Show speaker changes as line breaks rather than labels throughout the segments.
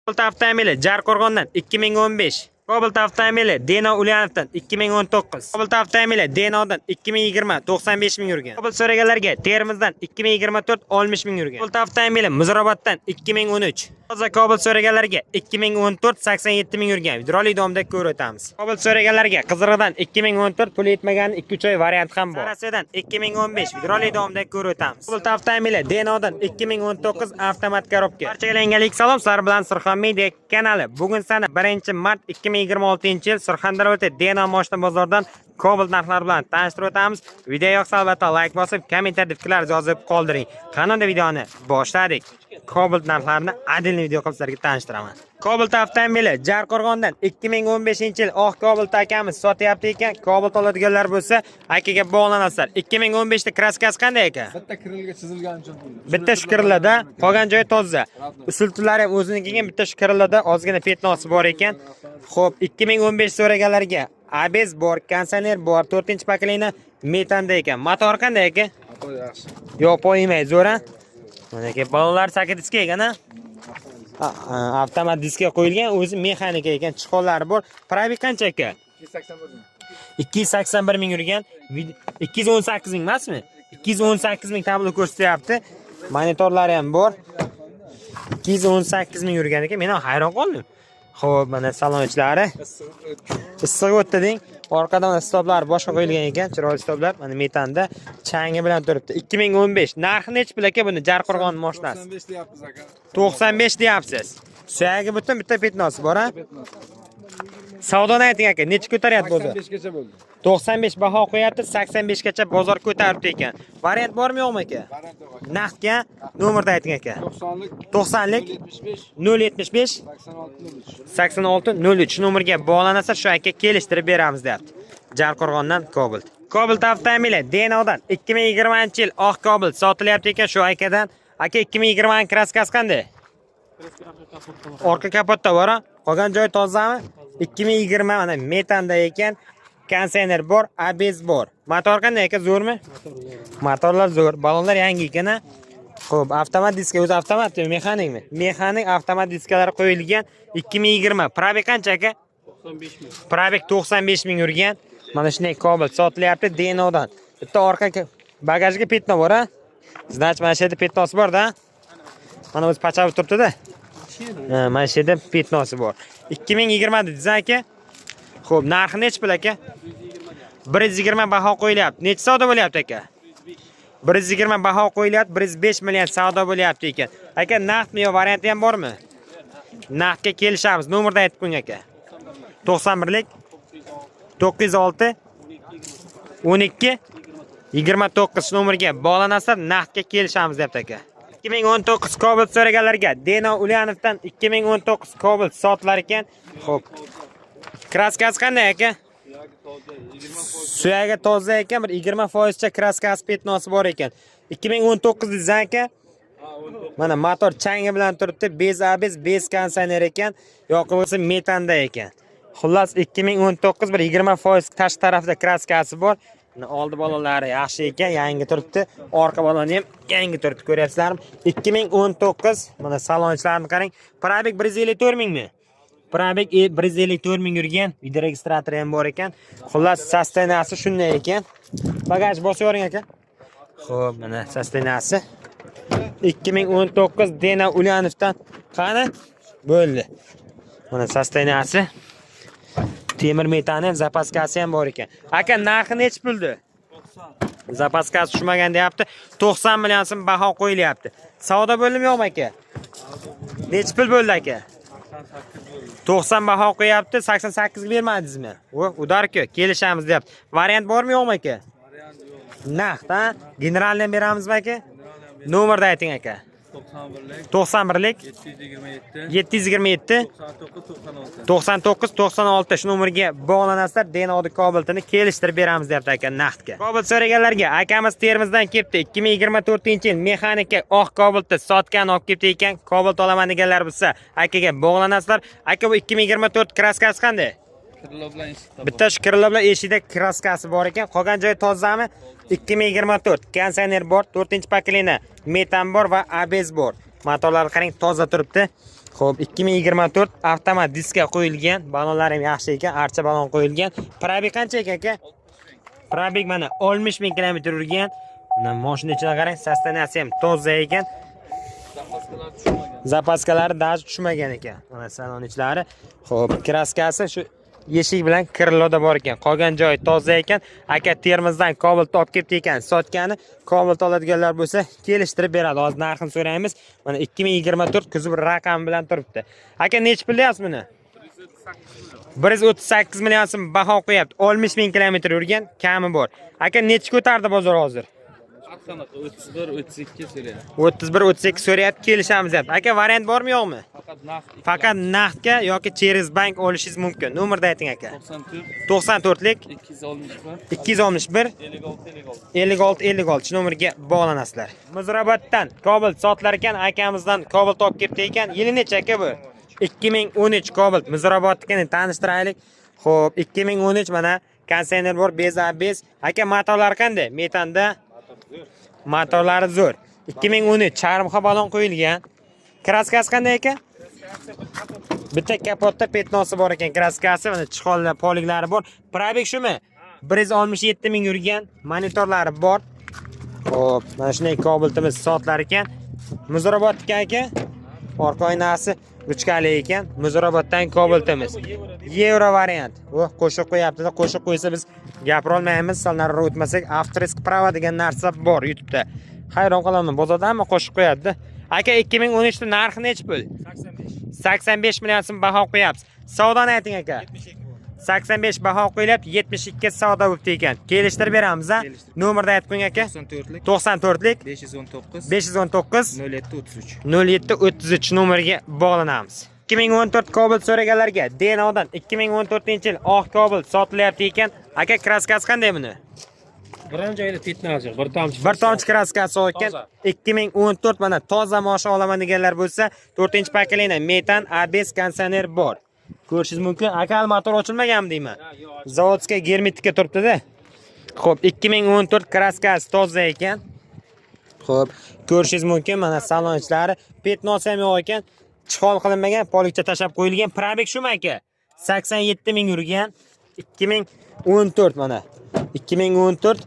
Cobalt avtomobili Jarqo'rg'ondan 2015. Cobalt avtomobili Deno Ulyanovdan 2019. Cobalt avtomobili Denodan 2020 95 ming yurgan. Cobalt so'raganlarga Termizdan 2024 60 ming yurgan. Cobalt avtomobili Muzrabotdan 2013. Toza Cobalt so'raganlarga 2014 87 ming yurgan. Vidroli domda ko'rib o'tamiz. Cobalt so'raganlarga Qizig'idan 2014 pul yetmagan 2-3 oy variant ham bor. Sarasiyadan 2015 vidroli domda ko'rib o'tamiz. Cobalt avtomobili Denodan 2019 avtomat korobka. Barchaga yangilik salom, sizlar bilan Surxon Media kanali. Bugun sana 1-mart 2026-yil Surxondaryoda Deno mashina bozoridan Cobalt narxlari bilan tanishtirib o'tamiz. Video yoqsa albatta like bosib, kommentarda fikrlaringizni yozib qoldiring. Qanday videoni boshladik. Cobalt narxlarini adilli video qilib sizlarga tanishtiraman. Cobalt avtomobili Jarqo'rg'ondan 2015-yil oq Cobalt akamiz sotyapti ekan. Cobalt oladiganlar bo'lsa, akaga bog'lanasizlar. 2015da kraskasi qanday ekan?
Bitta kirilga chizilgani uchun.
Bitta shu kirillarda, qolgan joyi toza. Usultlari ham o'zinikiga, bitta shu kirillarda ozgina petnosi bor ekan. Xo'p, 2015 so'raganlarga ABS bor, kondisioner bor, 4-pokoleniya metanda ekan. Motor qanday ekan?
Motor yaxshi.
Yo'q, po'ymay zo'ra. Mana aka bolalar sakit diska ekan, a? Avtomat diska qo'yilgan, o'zi mexanika ekan, chiqonlari bor. Probeg qancha aka? 281 ming yurgan. 218 ming emasmi? 218 ming tablo ko'rsatyapti. Monitorlari ham bor. 218 ming yurgan ekan. Men ham hayron qoldim. Xo'p, mana salon ichlari. Issiq o'tdi deng. Orqadan stoplar boshqa qo'yilgan ekan, chiroyli stoplar. Mana metanda changi bilan turibdi. 2015. Narxi nech pul aka buni? Jarqo'rg'on mashinasi.
95 deyapmiz aka.
95 deyapsiz. Suyagi butun bitta petnosi bor, a? Savdoni ayting aka, necha ko'taryapti bozor?
85 gacha bo'ldi.
95 baho qo'yapti, 85 gacha bozor ko'taribdi ekan. Variant bormi yo'qmi aka?
Variant yo'q aka.
Naqdga nomerni ayting aka.
90lik
90lik
075
075
86 03.
86 03 nomerga bog'lanasa shu aka kelishtirib beramiz deyapti. Jarqo'rg'ondan Cobalt. Cobalt avtomobili Denodan 2020-yil oq Cobalt sotilyapti ekan shu akadan. Aka 2020 kraskasi qanday? Orqa kapotda bor, qolgan joy tozami? 2020 mana metanda ekan. Kondisioner bor, ABS bor. Motor qanday aka, zo'rmi? Motorlar zo'r, balonlar yangi ekan-a. Xo'p, avtomat diska o'zi avtomatmi, mexanikmi? Mexanik avtomat diskalari qo'yilgan 2020. Probeg qancha aka? 95 ming. Probeg 95 ming yurgan. Mana shunday Cobalt sotilyapti Denodan. Bitta orqa bagajga petno bor, a? Значит, mana shu yerda petnosi bor-da. Mana o'zi pachab turibdi-da. Mana shu yerda petnosi bor. 2020 dedingiz aka? Xo'p, narxi nech pul aka? 120 baho qo'yilyapti. Necha savdo bo'lyapti aka? 120 baho qo'yilyapti, 105 million savdo bo'lyapti ekan. Aka, naqdmi yo varianti ham bormi? Naqdga kelishamiz. Nomerni aytib qo'ying aka. 91lik 906 12 29 nomerga bog'lanasizlar, naqdga kelishamiz deyapti aka. 2019 Cobalt so'raganlarga Deno Ulyanovdan 2019 Cobalt sotilar ekan. Xo'p. Kraskasi qanday aka? Suyagi toza ekan, bir 20% cha kraskasi petnosi bor ekan. 2019 dedingiz aka? Mana motor changi bilan turibdi, bez ABS, bez kondisioner ekan, yoqilg'isi metanda ekan. Xullas 2019 bir 20% tashqi tarafda kraskasi bor. Oldi balonlari yaxshi ekan, yangi turibdi. Orqa baloni ham yangi turibdi, ko'ryapsizlarmi? 2019 mana salonchilarni qarang. Probeg 154 mingmi? Probeg 154 ming yurgan, video registratori ham bor ekan. Xullas sostenasi shunday ekan. Bagaj bosib yuring aka. Xo'p, mana sostenasi 2019 Deno Ulyanovdan qani? Bo'ldi. Mana sostenasi. Temir metani zapaskasi ham bor ekan. Aka, narxi nech puldi? 90. Zapaskasi tushmagan deyapti. 90 million so'm baho qo'yilyapti. Savdo bo'ldimi yo'qmi aka? Nech pul bo'ldi aka? 90 baho qo'yapti, 88 ga bermadingizmi? Udarku, kelishamiz deyapti. Variant bormi yo'qmi aka?
Variant yo'q.
Naqd, ha? Generalni beramizmi aka? Nomerni ayting aka. 91lik 727 99 96 shu nomerga bog'lanasizlar, Deno Cobaltini kelishtirib beramiz deyapti aka naqdga. Cobalt so'raganlarga akamiz Termizdan kelibdi. 2024-yil mexanika oq Cobaltni sotgan olib kelibdi ekan. Cobalt olaman deganlar bo'lsa, akaga bog'lanasizlar. Aka, bu 2024 kraskasi qanday? Bitta shu kirlar bilan eshikda kraskasi bor ekan. Qolgan joy tozami? 2024 kondisioner bor, 4-pokoleniya metan bor va ABS bor. Motorlar qarang, toza turibdi. Xo'p, 2024 avtomat diskga qo'yilgan. Balonlar ham yaxshi ekan, archa balon qo'yilgan. Probeg qancha ekan aka? Probeg mana 60 ming kilometr yurgan. Mana mashina ichida qarang, sostanasi ham toza ekan. Zapaskalari даже tushmagan ekan. Mana salon ichlari. Xo'p, kraskasi shu eshik bilan kirloda bor ekan. Qolgan joyi toza ekan. Aka Termizdan Cobalt olib kelibdi ekan. Sotgani Cobalt oladiganlar bo'lsa, kelishtirib beradi. Hozir narxini so'raymiz. Mana 2024 kuzov raqami bilan turibdi. Aka nech pul deyapsiz buni? 138 million so'm baho qo'yapti. 60 ming kilometr yurgan, kami bor. Aka nech ko'tardi bozor hozir?
31-32 so'rayapti.
31-32 so'rayapti, kelishamiz deyapti. Aka variant bormi yo'qmi? Faqat naqdga yoki через bank olishingiz mumkin. Nomerni ayting aka. 94lik 261 56 nomerga bog'lanasizlar. Muzrabatdan Cobalt sotilar ekan, akamizdan Cobalt olib kelibdi ekan. Yili necha aka bu? 2013 Cobalt Muzrabatnikini tanishtiraylik. Xo'p, 2013 mana konseyner bor, bez. Aka motorlar qanday? Metanda motorlari zo'r. 2013 charmxa balon qo'yilgan. Kraskasi qanday ekan? Bitta kapotda petnosi bor ekan, kraskasi, mana chiqollar, poliglari bor. Probeg shumi? 167 ming yurgan, monitorlari bor. Xo'p, mana shunday Cobaltimiz soatlar ekan. Muzrabatga aka, orqa oynasi ruchkali ekan. Muzrabatdan Cobaltimiz. Euro variant. Qo'shib qo'yapti-da, qo'shib qo'ysa biz gapira olmaymiz. Sonlarni o'tmasak, avtorisk prava degan narsa bor YouTube'da. Hayron qolaman, bozorda hamma qo'shib qo'yadi. Aka 2013 da narxi nech pul? 85 million so'm baho qo'yapsiz. Savdoni ayting aka. 85 baho qo'yilib, 72 savdo bo'libdi ekan. Kelishtirib beramiz a? Nomerni aytib qo'ying aka. 94lik 519 0733 nomerga bog'lanamiz. 2014 Cobalt so'raganlarga Denodan 2014-yil oq Cobalt sotilyapti ekan. Aka kraskasi qanday buni?
Biron joyda petnoz yo'q,
bir tomchi kraskasi ekan. 2014 mana toza moshi olaman deganlar bo'lsa, 4-pokoleniya metan ABS konditsioner bor. Ko'rishingiz mumkin. Aka motor ochilmaganmi deyman? Zavodga germetikka turibdi-da. Xo'p, 2014 kraskasi toza ekan. Xo'p, ko'rishingiz mumkin. Mana salon ichlari petnoz ham yo'q ekan. Chiqol qilinmagan, polikcha tashab qo'yilgan. Probeg shumi aka? 87 ming yurgan. 2014 mana. 2014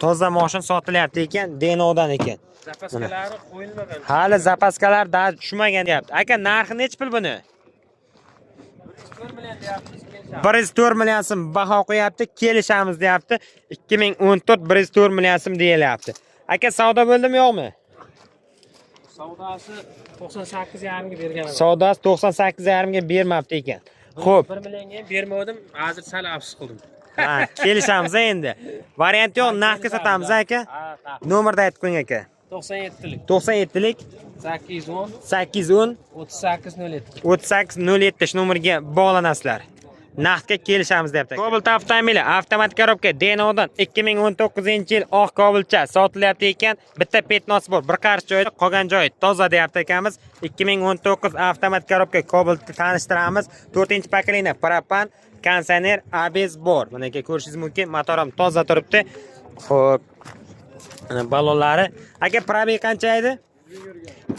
toza mashin sotilyapti ekan, Denodan ekan.
Zapaskalari qo'yilmagan.
Hali zapaskalar da tushmagan deyapti. Aka narxi nech pul buni? 104 million so'm baho qo'yapti, kelishamiz deyapti. 2014 104 million so'm deyilyapti. Aka savdo bo'ldimi yo'qmi?
Savdosi 98,5 ga bergan.
Savdosi 98,5 ga bermabdi ekan. Xo'p,
1 millionga ham bermadim, hozir sal afsus qildim.
ha, kelishamiz endi. Variant yo'q, naqdga sotamiz aka. Nomerni aytib qo'ying aka.
97lik
97lik
810
810
3807
3807 nomerga bog'lanasizlar. Naqdga kelishamiz deyapti. Cobalt avtomobili avtomat korobka Denodan 2019-yil oq Cobaltcha sotilyapti ekan. Bitta petnosi bor, bir qarsh joyda, qolgan joyi toza deyapti akamiz. 2019 avtomat korobka Cobaltni tanishtiramiz. 4-pokoleniya propan konditsioner ABS bor. Mana aka ko'rishingiz mumkin, motor ham toza turibdi. Xo'p, mana balonlari. Aka probeg qancha edi?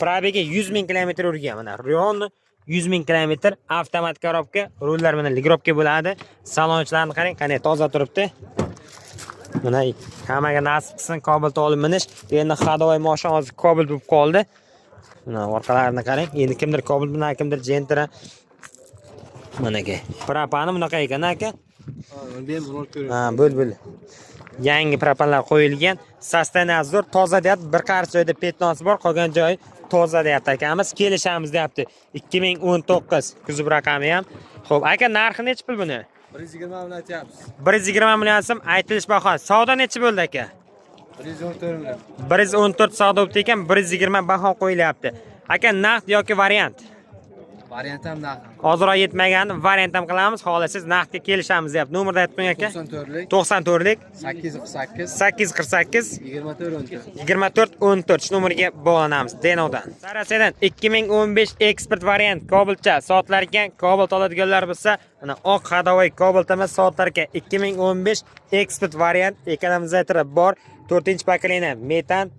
Probegi 100 ming kilometr yurgan. Mana Rion 100 ming kilometr avtomat korobka, rullar mana ligropka bo'ladi. Salonchilarni qarang, qanday toza turibdi. Mana hammaga nasib qilsin Cobalt olib minish. Endi hadovoy mashina hozir Cobalt bo'lib qoldi. Mana orqalarini qarang. Endi kimdir Cobalt bilan, kimdir Gentra. Mana aka. Propani bunaqa ekan aka. Ha, bo'l. Yangi propanlar qo'yilgan. Sostanazor toza deyapti. Bir qarsh joyda petnosi bor, qolgan joyi toza deyapti akamiz. Kelishamiz deyapti. 2019 kuzov raqami ham. Xo'p, aka narxi nech pul buni?
120 million aytyapsiz.
120 million so'm aytilish baho. Savdo nechi bo'ldi aka?
114 million.
114 savdo bo'ldi ekan, 120 baho qo'yilyapti. Aka naqd yoki variant?
Variant ham naqd.
Ozroq yetmagani variant ham qilamiz. Xohlasangiz naqdga kelishamiz deyapti. Nomerni aytib qo'ying aka.
94lik
848
848
2414 nomerga bog'lanamiz Denodan. Sarasedan 2015 eksport variant Cobaltcha soatlar ekan. Cobalt oladiganlar bo'lsa, mana oq hadovoy Cobaltimiz soatlar ekan. 2015 eksport variant ekonomizatri bor. 4-pokoleniya metan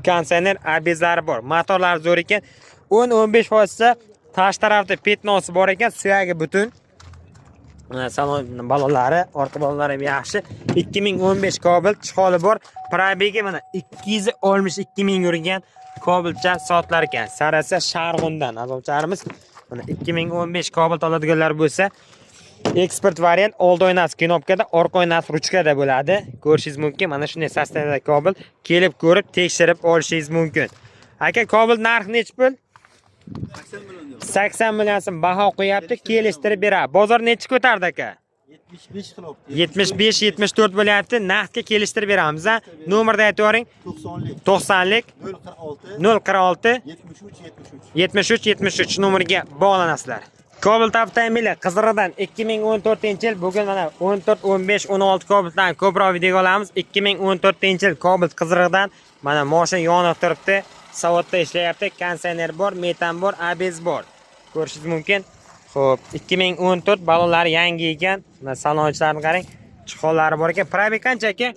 konditsioner ABSlari bor. Motorlar zo'r ekan. 10-15% Tash tarafda petnosi bor ekan, suyagi butun. Mana salon balonlari, orqa balonlari ham yaxshi. 2015 Cobalt chiholi bor. Probegi mana 262 ming yurgan Cobaltcha soatlar ekan. Sarasa Sharg'undan azobcharimiz. Mana 2015 Cobalt oladiganlar bo'lsa, eksport variant old oynasi knopkada, orqa oynasi ruchkada bo'ladi. Ko'rishingiz mumkin. Mana shunday sostavda Cobalt kelib ko'rib, tekshirib olishingiz mumkin. Aka, Cobalt narxi necha pul? 80 million so'm baho qo'yapti, kelishtirib beradi. Bozor necha ko'tardi aka?
75 qilyapti.
75-74 bo'lyapti. Naqdga kelishtirib beramiz. Nomerni aytavering. 90lik 046 73 nomeriga bog'lanasizlar. Cobalt avtomobili Qizig'idan 2014-yil, bugun mana 14, 15, 16 Cobaltdan ko'proq video olamiz. 2014-yil Cobalt Qizig'idan mana mashina yonib turibdi. Savodda ishlayapti, konditsioner bor, metan bor, ABS bor. Ko'rishingiz mumkin. Xo'p, 2014 balonlari yangi ekan. Mana salonchilarni qarang, chiqollari bor ekan. Probeg qancha aka?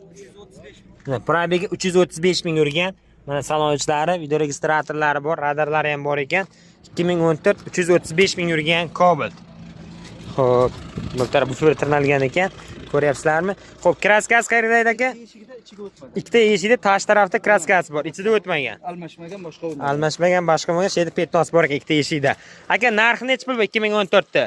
335. Probegi 335 ming yurgan. Mana salonchilari, video registratorlari bor, radarlari ham bor ekan. 2014 335 ming yurgan Cobalt. Xo'p, bu taraf buffer tirnalgan ekan. Ko'ryapsizlarmi? Xo'p, kraskasi qayerda aka? Ikkita eshikda tash tarafda kraskasi bor. Ichida o'tmagan. Almashmagan boshqa bo'lgan. Shu yerda petnos bor ekan ikkita eshikda. Aka, narxi necha pul bu 2014 da?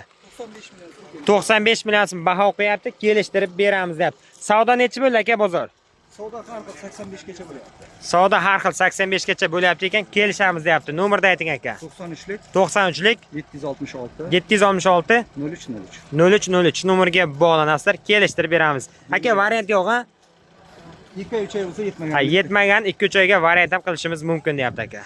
95 million so'm baho qo'yapti, kelishtirib beramiz deb. Savdo necha bo'ldi aka bozor?
Savdo har xil 85 gacha bo'lyapti.
Savdo har xil 85 gacha bo'lyapti ekan, kelishamiz deyapti. Nomerni ayting aka.
93lik
93lik
766
766 0303 nomeriga bog'lanasizlar, kelishtirib beramiz. Aka, variant yo'q, ha?
2-3 oy bo'lsa yetmagan.
Ha, yetmagan 2-3 oyga variant ham qilishimiz mumkin deyapti aka.